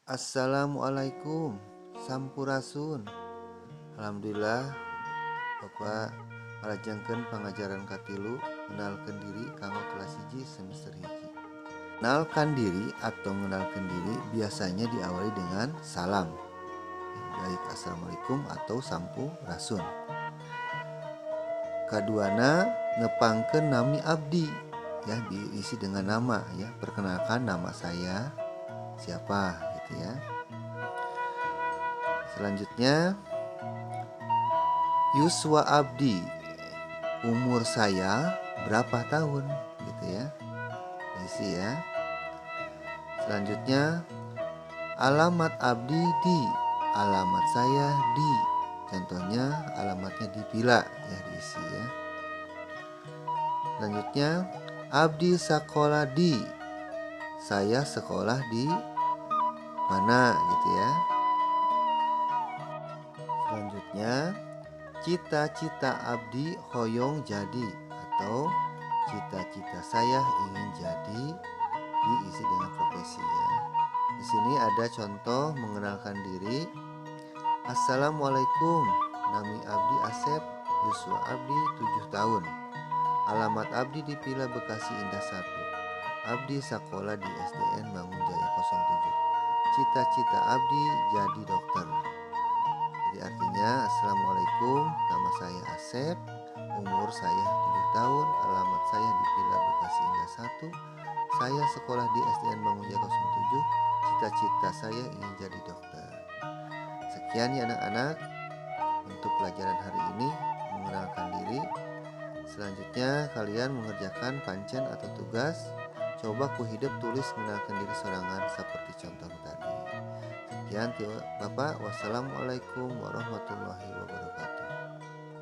Assalamualaikum, Sampurasun. Alhamdulillah, Bapak ngalajengkeun pangajaran katilu, kenalkeun diri kanggo kelas 1 semester 1. Kenalkan diri atau mengenalkan diri biasanya diawali dengan salam, baik assalamualaikum atau sampurasun. Kaduana ngepangkeun nami abdi, ya diisi dengan nama, ya perkenalkan nama saya siapa gitu ya. Selanjutnya Yuswa Abdi, umur saya berapa tahun gitu ya, isi ya. Selanjutnya alamat Abdi di, alamat saya di, contohnya alamatnya di Pila ya, diisi ya. Selanjutnya Abdi sekolah di, saya sekolah di mana gitu ya. Selanjutnya cita-cita Abdi hoyong jadi, atau cita-cita saya ingin jadi, diisi dengan profesi ya. Di sini ada contoh mengenalkan diri. Assalamualaikum, nami Abdi Asep, Yuswa Abdi 7 tahun. Alamat Abdi di Pila Bekasi Indah 1. Abdi sekolah di SDN Mangunjaya 07. Cita-cita Abdi jadi dokter. Jadi artinya Assalamualaikum, nama saya Asep, umur saya 7 tahun, alamat saya di Pila Bekasi Indah 1. Saya sekolah di SDN Mangunjaya 07. Cita-cita saya ingin jadi dokter. Sekian ya anak-anak untuk pelajaran hari ini, mengenalkan diri. Selanjutnya kalian mengerjakan pancen atau tugas. Coba ku hidup tulis mengenalkan diri sorangan seperti contoh tadi. Sekian Bapak. Wassalamualaikum warahmatullahi wabarakatuh.